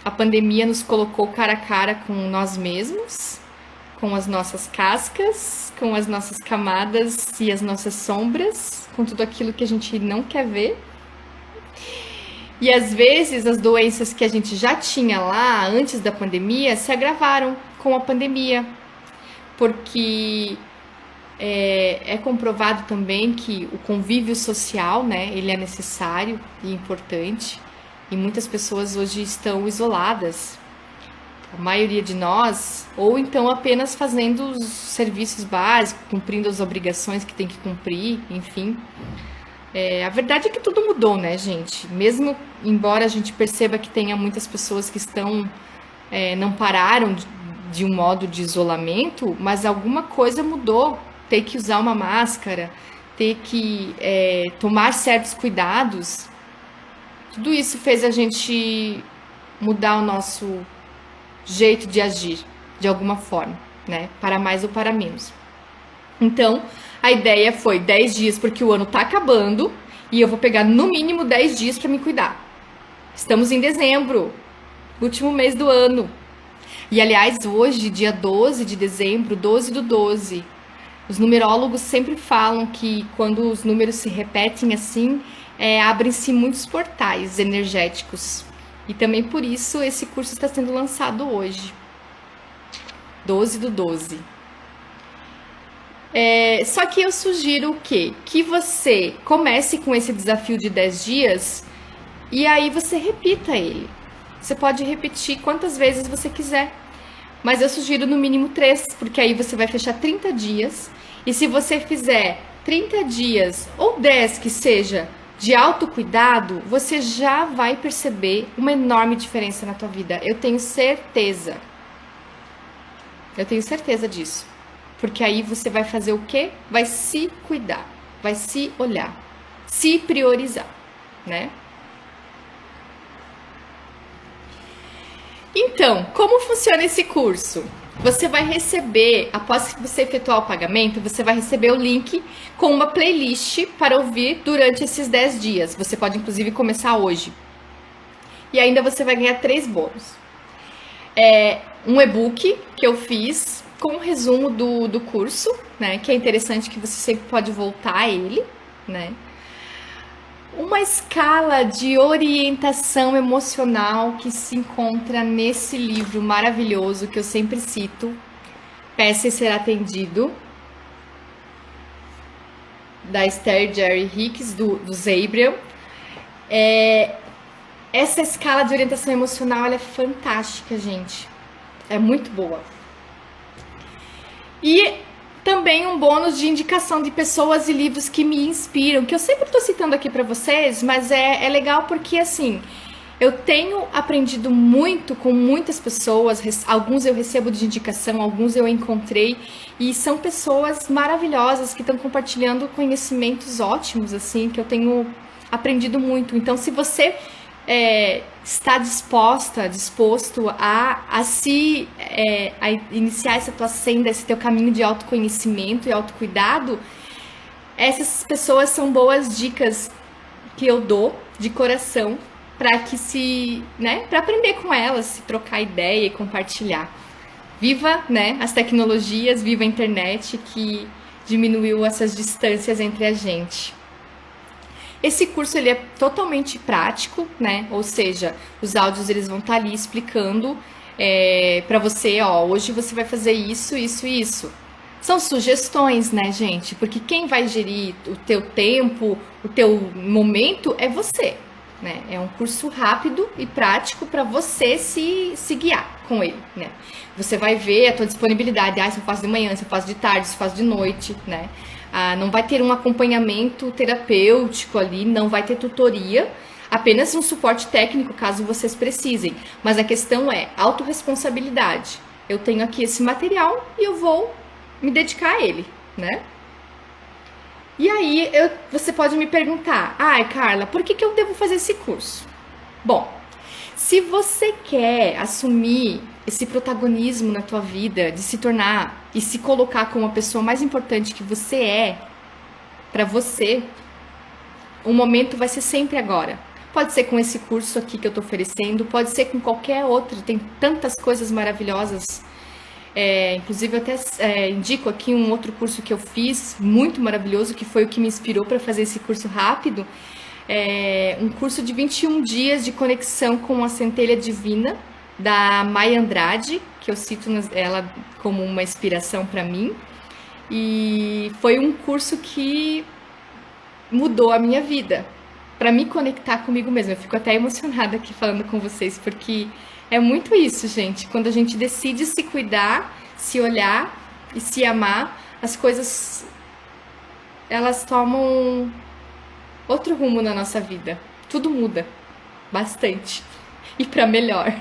a pandemia nos colocou cara a cara com nós mesmos, com as nossas cascas, com as nossas camadas e as nossas sombras, com tudo aquilo que a gente não quer ver. E às vezes as doenças que a gente já tinha lá antes da pandemia se agravaram com a pandemia, porque é comprovado também que o convívio social, né, ele é necessário e importante, e muitas pessoas hoje estão isoladas. A maioria de nós, ou então apenas fazendo os serviços básicos, cumprindo as obrigações que tem que cumprir, enfim. A verdade é que tudo mudou, né, gente? Mesmo embora a gente perceba que tenha muitas pessoas que não pararam de um modo de isolamento, mas alguma coisa mudou. Ter que usar uma máscara, ter que tomar certos cuidados. Tudo isso fez a gente mudar o nosso jeito de agir, de alguma forma, né? Para mais ou para menos. Então, a ideia foi 10 dias, porque o ano tá acabando, e eu vou pegar no mínimo 10 dias para me cuidar. Estamos em dezembro, último mês do ano. E, aliás, hoje, dia 12 de dezembro, 12/12, os numerólogos sempre falam que quando os números se repetem assim, abrem-se muitos portais energéticos. E também por isso esse curso está sendo lançado hoje, 12/12. Só que eu sugiro o quê? Que você comece com esse desafio de 10 dias e aí você repita ele. Você pode repetir quantas vezes você quiser, mas eu sugiro no mínimo 3, porque aí você vai fechar 30 dias. E se você fizer 30 dias ou 10 que seja, de autocuidado, você já vai perceber uma enorme diferença na tua vida. Eu tenho certeza. Eu tenho certeza disso. Porque aí você vai fazer o quê? Vai se cuidar, vai se olhar, se priorizar, né? Então, como funciona esse curso? Você vai receber, após que você efetuar o pagamento, você vai receber o link com uma playlist para ouvir durante esses 10 dias. Você pode, inclusive, começar hoje. E ainda você vai ganhar 3 bônus. Um e-book que eu fiz com um resumo do curso, né? Que é interessante que você sempre pode voltar a ele, né? Uma escala de orientação emocional que se encontra nesse livro maravilhoso que eu sempre cito, Peça e Ser Atendido. da Esther Jerry Hicks, do Zabriel. Essa escala de orientação emocional, ela é fantástica, gente. É muito boa. E também um bônus de indicação de pessoas e livros que me inspiram, que eu sempre estou citando aqui para vocês, mas é legal porque, assim, eu tenho aprendido muito com muitas pessoas, alguns eu recebo de indicação, alguns eu encontrei, e são pessoas maravilhosas que estão compartilhando conhecimentos ótimos, assim, que eu tenho aprendido muito. Então, se você está disposto a iniciar essa tua senda, esse teu caminho de autoconhecimento e autocuidado, essas pessoas são boas dicas que eu dou de coração para para aprender com elas, se trocar ideia e compartilhar. Viva, né, as tecnologias, viva a internet que diminuiu essas distâncias entre a gente. Esse curso ele é totalmente prático, né? Ou seja, os áudios eles vão estar ali explicando para você, ó, hoje você vai fazer isso, isso e isso. São sugestões, né, gente? Porque quem vai gerir o teu tempo, o teu momento é você, né? É um curso rápido e prático para você se guiar com ele, né? Você vai ver a tua disponibilidade, se eu faço de manhã, se eu faço de tarde, se eu faço de noite, né? Não vai ter um acompanhamento terapêutico ali, não vai ter tutoria, apenas um suporte técnico caso vocês precisem. Mas a questão é autorresponsabilidade. Eu tenho aqui esse material e eu vou me dedicar a ele, né? E aí você pode me perguntar, Carla, por que eu devo fazer esse curso? Bom, se você quer assumir esse protagonismo na tua vida, de se tornar e se colocar como a pessoa mais importante que você é, para você, o momento vai ser sempre agora. Pode ser com esse curso aqui que eu tô oferecendo, pode ser com qualquer outro, tem tantas coisas maravilhosas. Inclusive eu até indico aqui um outro curso que eu fiz, muito maravilhoso, que foi o que me inspirou para fazer esse curso rápido. Um curso de 21 dias de conexão com a centelha divina, da Maia Andrade, que eu cito ela como uma inspiração para mim. E foi um curso que mudou a minha vida, para me conectar comigo mesma. Eu fico até emocionada aqui falando com vocês, porque é muito isso, gente. Quando a gente decide se cuidar, se olhar e se amar, as coisas, elas tomam outro rumo na nossa vida. Tudo muda bastante e para melhor.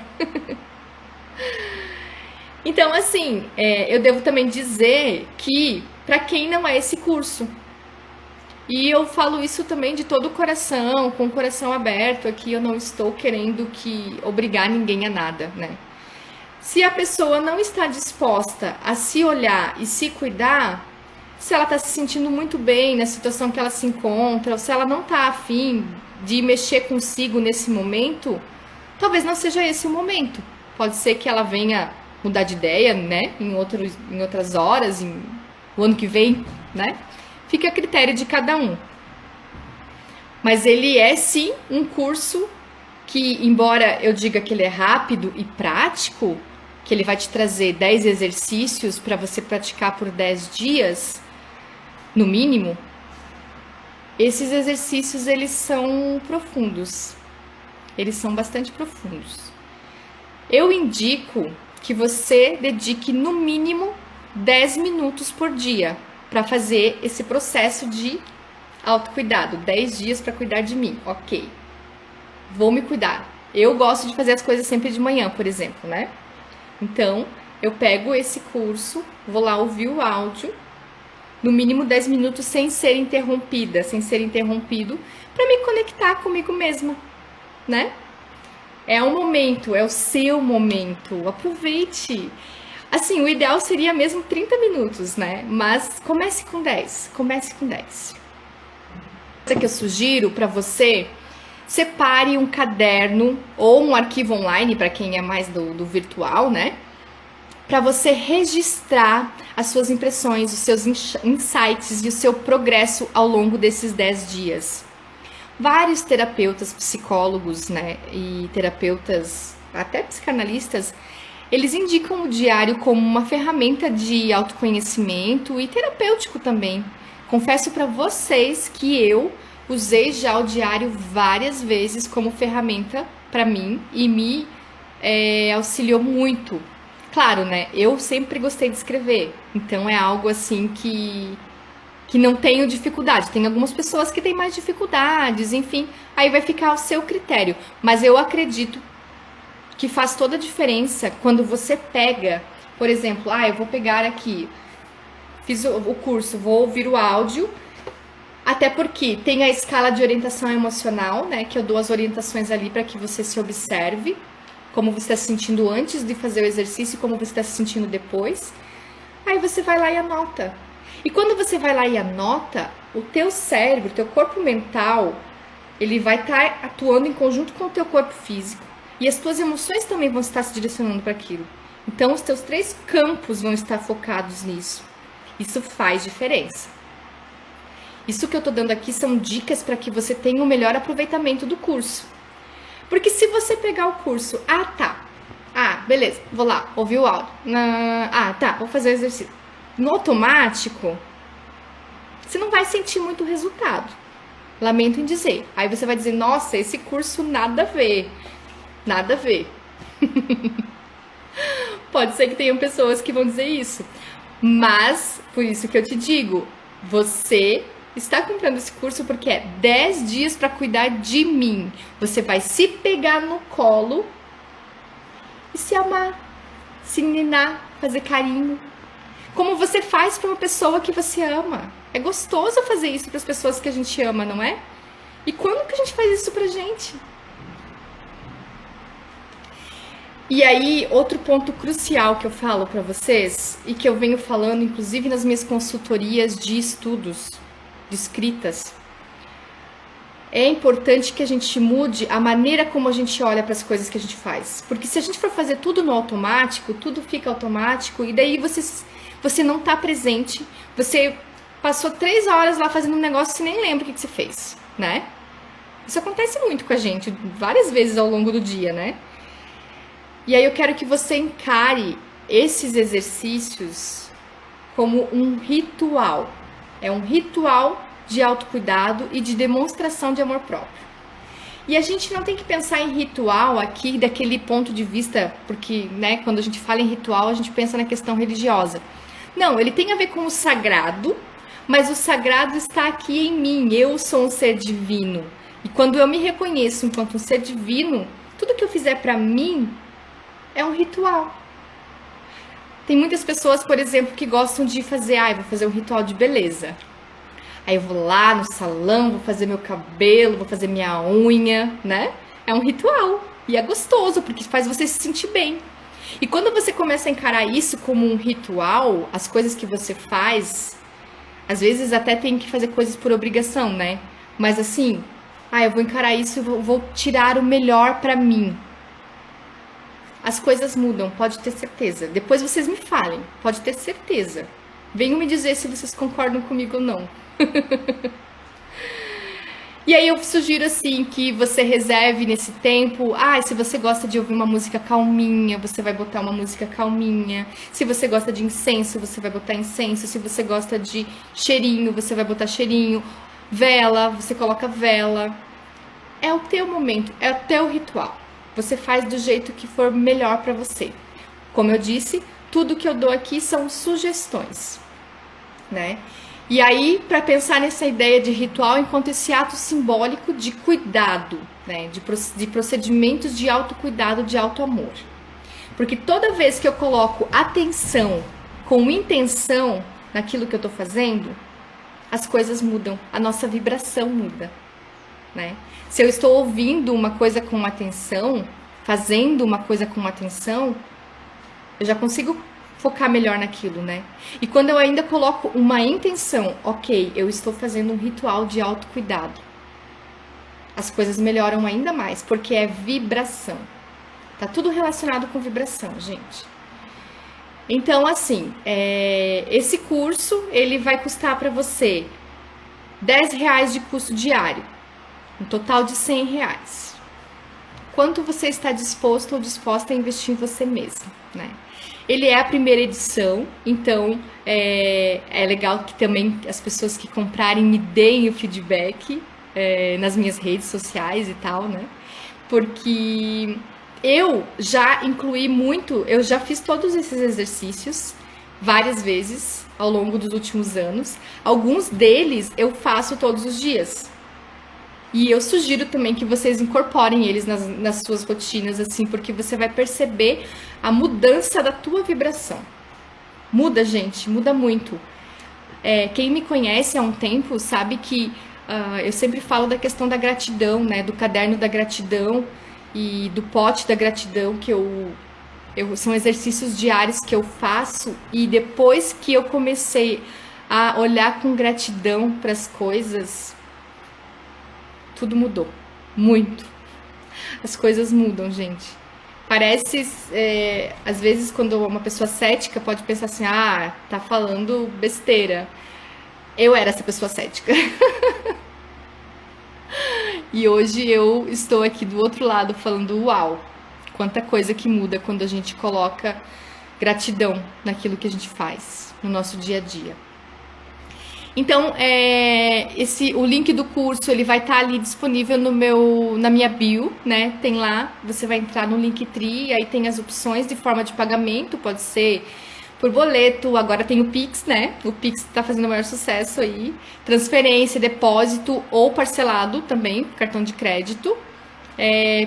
Então, assim, eu devo também dizer que para quem não é esse curso, e eu falo isso também de todo o coração, com o coração aberto aqui, eu não estou querendo obrigar ninguém a nada, né? Se a pessoa não está disposta a se olhar e se cuidar, se ela está se sentindo muito bem na situação que ela se encontra, ou se ela não está afim de mexer consigo nesse momento, talvez não seja esse o momento. Pode ser que ela venha mudar de ideia, né? Em outras horas, no ano que vem, né? Fica a critério de cada um. Mas ele é sim um curso que, embora eu diga que ele é rápido e prático, que ele vai te trazer 10 exercícios para você praticar por 10 dias, no mínimo, esses exercícios eles são profundos. Eles são bastante profundos. Eu indico que você dedique no mínimo 10 minutos por dia para fazer esse processo de autocuidado. 10 dias para cuidar de mim, ok. Vou me cuidar. Eu gosto de fazer as coisas sempre de manhã, por exemplo, né? Então, eu pego esse curso, vou lá ouvir o áudio, no mínimo 10 minutos sem ser interrompida, sem ser interrompido, para me conectar comigo mesma, né? É um momento, é o seu momento, aproveite. Assim, o ideal seria mesmo 30 minutos, né? Mas comece com 10, comece com 10. O que eu sugiro para você, separe um caderno ou um arquivo online, para quem é mais do virtual, né? Para você registrar as suas impressões, os seus insights e o seu progresso ao longo desses 10 dias. Vários terapeutas, psicólogos, né, e terapeutas, até psicanalistas, eles indicam o diário como uma ferramenta de autoconhecimento e terapêutico também. Confesso para vocês que eu usei já o diário várias vezes como ferramenta para mim e me auxiliou muito. Claro, né? Eu sempre gostei de escrever, então é algo assim que não tenho dificuldade. Tem algumas pessoas que têm mais dificuldades, enfim, aí vai ficar ao seu critério. Mas eu acredito que faz toda a diferença quando você pega, por exemplo, eu vou pegar aqui, fiz o curso, vou ouvir o áudio, até porque tem a escala de orientação emocional, né, que eu dou as orientações ali para que você se observe, como você está se sentindo antes de fazer o exercício e como você está se sentindo depois. Aí você vai lá e anota. E quando você vai lá e anota, o teu cérebro, o teu corpo mental, ele vai estar atuando em conjunto com o teu corpo físico. E as tuas emoções também vão estar se direcionando para aquilo. Então, os teus 3 campos vão estar focados nisso. Isso faz diferença. Isso que eu tô dando aqui são dicas para que você tenha um melhor aproveitamento do curso. Porque se você pegar o curso, beleza, vou lá, ouvir o áudio. Vou fazer o exercício. No automático, você não vai sentir muito resultado. Lamento em dizer. Aí você vai dizer, nossa, esse curso nada a ver. Nada a ver. Pode ser que tenham pessoas que vão dizer isso. Mas, por isso que eu te digo, você está comprando esse curso porque é 10 dias para cuidar de mim. Você vai se pegar no colo e se amar, se ninar, fazer carinho. Como você faz para uma pessoa que você ama. É gostoso fazer isso para as pessoas que a gente ama, não é? E quando que a gente faz isso pra gente? E aí, outro ponto crucial que eu falo para vocês, e que eu venho falando, inclusive nas minhas consultorias de estudos, de escritas, é importante que a gente mude a maneira como a gente olha para as coisas que a gente faz. Porque se a gente for fazer tudo no automático, tudo fica automático, e daí você não tá presente, você passou 3 horas lá fazendo um negócio e nem lembra o que você fez, né? Isso acontece muito com a gente, várias vezes ao longo do dia, né? E aí eu quero que você encare esses exercícios como um ritual. É um ritual de autocuidado e de demonstração de amor próprio. E a gente não tem que pensar em ritual aqui daquele ponto de vista, porque, né, quando a gente fala em ritual, a gente pensa na questão religiosa. Não, ele tem a ver com o sagrado, mas o sagrado está aqui em mim. Eu sou um ser divino. E quando eu me reconheço enquanto um ser divino, tudo que eu fizer para mim é um ritual. Tem muitas pessoas, por exemplo, que gostam de fazer, vou fazer um ritual de beleza. Aí eu vou lá no salão, vou fazer meu cabelo, vou fazer minha unha, né? É um ritual. E é gostoso, porque faz você se sentir bem. E quando você começa a encarar isso como um ritual, as coisas que você faz, às vezes até tem que fazer coisas por obrigação, né? Mas assim, eu vou encarar isso e vou tirar o melhor pra mim. As coisas mudam, pode ter certeza. Depois vocês me falem, pode ter certeza. Venham me dizer se vocês concordam comigo ou não. E aí eu sugiro assim que você reserve nesse tempo, se você gosta de ouvir uma música calminha, você vai botar uma música calminha. Se você gosta de incenso, você vai botar incenso. Se você gosta de cheirinho, você vai botar cheirinho. Vela, você coloca vela. É o teu momento, é o teu ritual. Você faz do jeito que for melhor pra você. Como eu disse, tudo que eu dou aqui são sugestões, né? E aí, para pensar nessa ideia de ritual enquanto esse ato simbólico de cuidado, né? De procedimentos de autocuidado, de autoamor. Porque toda vez que eu coloco atenção com intenção naquilo que eu tô fazendo, as coisas mudam, a nossa vibração muda, né? Se eu estou ouvindo uma coisa com atenção, fazendo uma coisa com atenção, eu já consigo focar melhor naquilo, né? E quando eu ainda coloco uma intenção, ok, eu estou fazendo um ritual de autocuidado, as coisas melhoram ainda mais, porque é vibração. Tá tudo relacionado com vibração, gente. Então, assim, esse curso, ele vai custar para você R$10 de custo diário, um total de R$100. quanto você está disposto ou disposta a investir em você mesmo, né? Ele é a primeira edição, então é legal que também as pessoas que comprarem me deem o feedback nas minhas redes sociais e tal, né? Porque eu já incluí muito, eu já fiz todos esses exercícios várias vezes ao longo dos últimos anos. Alguns deles eu faço todos os dias. E eu sugiro também que vocês incorporem eles nas suas rotinas, assim, porque você vai perceber a mudança da tua vibração. Muda, gente, muda muito. Quem me conhece há um tempo sabe que eu sempre falo da questão da gratidão, né? Do caderno da gratidão e do pote da gratidão, que são exercícios diários que eu faço. E depois que eu comecei a olhar com gratidão para as coisas, tudo mudou, muito. As coisas mudam, gente. Parece, às vezes, quando uma pessoa cética pode pensar assim, tá falando besteira. Eu era essa pessoa cética. E hoje eu estou aqui do outro lado falando, uau, quanta coisa que muda quando a gente coloca gratidão naquilo que a gente faz, no nosso dia a dia. Então, o link do curso, ele vai estar ali disponível na minha bio, né? Tem lá, você vai entrar no Linktree, aí tem as opções de forma de pagamento, pode ser por boleto, agora tem o Pix, né? O Pix tá fazendo o maior sucesso aí. Transferência, depósito ou parcelado também, cartão de crédito,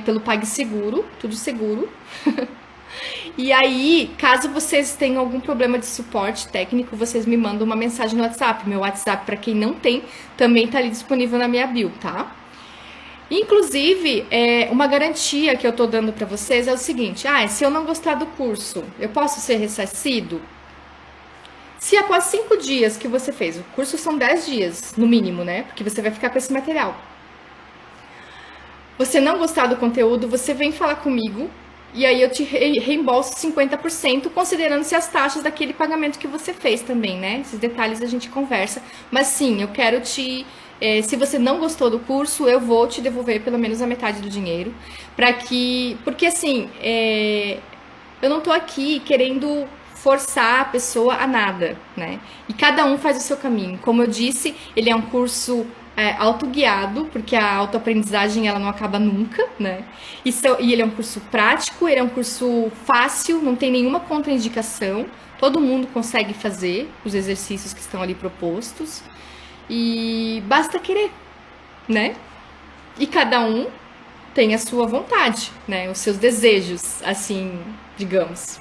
pelo PagSeguro, tudo seguro. E aí, caso vocês tenham algum problema de suporte técnico, vocês me mandam uma mensagem no WhatsApp. Meu WhatsApp, para quem não tem, também tá ali disponível na minha bio, tá? Inclusive, uma garantia que eu tô dando para vocês é o seguinte: se eu não gostar do curso, eu posso ser ressarcido? Se após 5 dias que você fez, o curso são 10 dias, no mínimo, né? Porque você vai ficar com esse material. Você não gostar do conteúdo, você vem falar comigo. E aí eu te reembolso 50%, considerando-se as taxas daquele pagamento que você fez também, né? Esses detalhes a gente conversa. Mas sim, eu quero se você não gostou do curso, eu vou te devolver pelo menos a metade do dinheiro. Porque assim, eu não tô aqui querendo forçar a pessoa a nada, né? E cada um faz o seu caminho. Como eu disse, ele é um curso autoguiado, porque a autoaprendizagem ela não acaba nunca, né? E ele é um curso prático, ele é um curso fácil, não tem nenhuma contraindicação, todo mundo consegue fazer os exercícios que estão ali propostos e basta querer, né? E cada um tem a sua vontade, né? Os seus desejos, assim, digamos.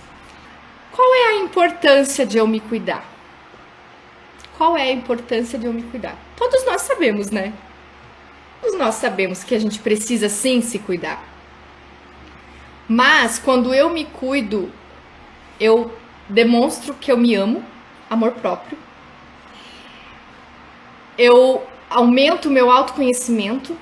Qual é a importância de eu me cuidar? Qual é a importância de eu me cuidar? Todos nós sabemos, né? Todos nós sabemos que a gente precisa sim se cuidar. Mas quando eu me cuido, eu demonstro que eu me amo, amor próprio. Eu aumento o meu autoconhecimento.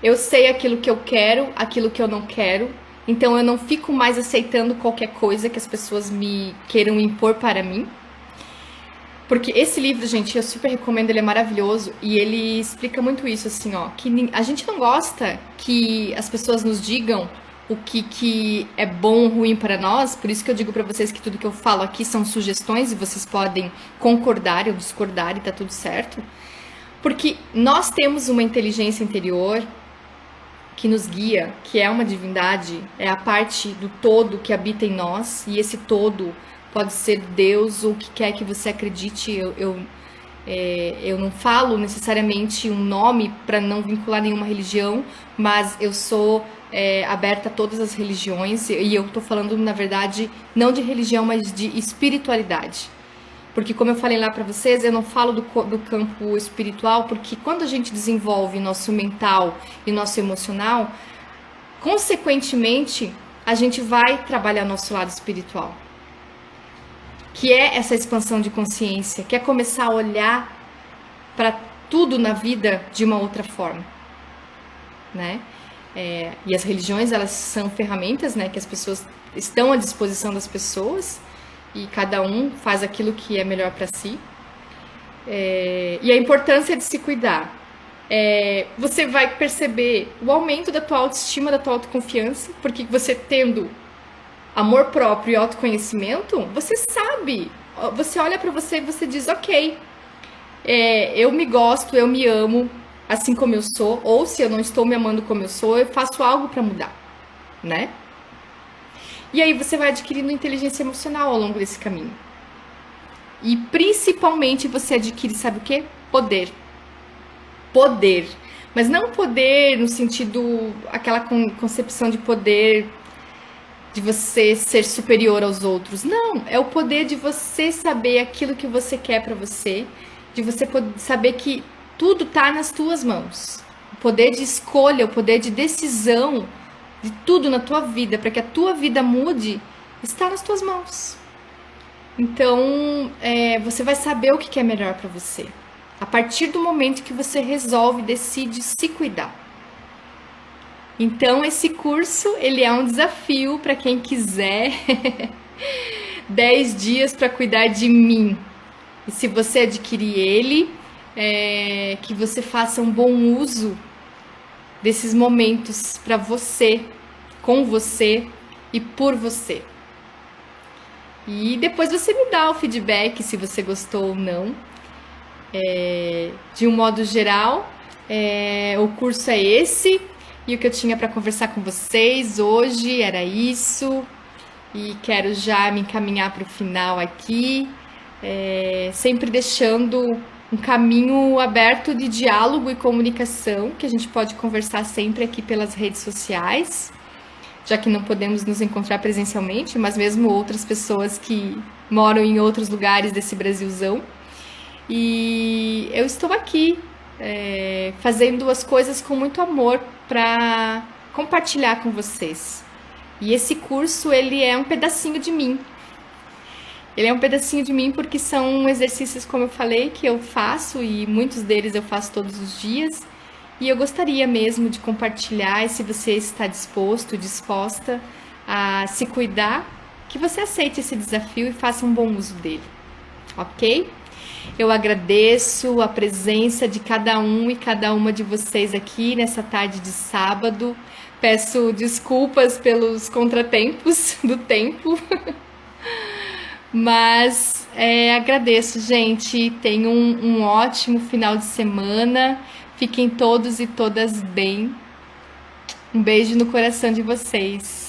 Eu sei aquilo que eu quero, aquilo que eu não quero. Então eu não fico mais aceitando qualquer coisa que as pessoas me queiram impor para mim. Porque esse livro, gente, eu super recomendo, ele é maravilhoso e ele explica muito isso, assim, ó, que a gente não gosta que as pessoas nos digam o que é bom ou ruim para nós, por isso que eu digo para vocês que tudo que eu falo aqui são sugestões e vocês podem concordar ou discordar e tá tudo certo. Porque nós temos uma inteligência interior que nos guia, que é uma divindade, é a parte do todo que habita em nós, e esse todo pode ser Deus ou o que quer que você acredite. Eu não falo necessariamente um nome para não vincular nenhuma religião, mas eu sou aberta a todas as religiões e eu tô falando, na verdade, não de religião, mas de espiritualidade. Porque, como eu falei lá para vocês, eu não falo do campo espiritual, porque quando a gente desenvolve nosso mental e nosso emocional, consequentemente, a gente vai trabalhar nosso lado espiritual, que é essa expansão de consciência, que é começar a olhar para tudo na vida de uma outra forma, né? E as religiões, elas são ferramentas, né, que as pessoas estão à disposição das pessoas e cada um faz aquilo que é melhor para si. E a importância de se cuidar. Você vai perceber o aumento da tua autoestima, da tua autoconfiança, porque você tendo amor próprio e autoconhecimento, você sabe, você olha pra você e você diz, ok, eu me gosto, eu me amo assim como eu sou, ou se eu não estou me amando como eu sou, eu faço algo pra mudar, né? E aí você vai adquirindo inteligência emocional ao longo desse caminho. E principalmente você adquire, sabe o quê? Poder. Poder. Mas não poder no sentido, aquela concepção de poder de você ser superior aos outros. Não, é o poder de você saber aquilo que você quer pra você, de você saber que tudo tá nas tuas mãos. O poder de escolha, o poder de decisão de tudo na tua vida, para que a tua vida mude, está nas tuas mãos. Então, você vai saber o que é melhor para você. A partir do momento que você resolve, decide se cuidar. Então, esse curso, ele é um desafio para quem quiser. 10 dias para cuidar de mim. E se você adquirir ele, que você faça um bom uso desses momentos para você, com você e por você. E depois você me dá o feedback se você gostou ou não. De um modo geral, o curso é esse. E o que eu tinha para conversar com vocês hoje era isso. E quero já me encaminhar para o final aqui, sempre deixando um caminho aberto de diálogo e comunicação, que a gente pode conversar sempre aqui pelas redes sociais, já que não podemos nos encontrar presencialmente, mas mesmo outras pessoas que moram em outros lugares desse Brasilzão. E eu estou aqui fazendo as coisas com muito amor para compartilhar com vocês. E esse curso, ele é um pedacinho de mim. Ele é um pedacinho de mim porque são exercícios, como eu falei, que eu faço e muitos deles eu faço todos os dias. E eu gostaria mesmo de compartilhar, e se você está disposto, disposta a se cuidar, que você aceite esse desafio e faça um bom uso dele, ok? Eu agradeço a presença de cada um e cada uma de vocês aqui nessa tarde de sábado. Peço desculpas pelos contratempos do tempo, mas agradeço, gente. Tenham um ótimo final de semana. Fiquem todos e todas bem. Um beijo no coração de vocês.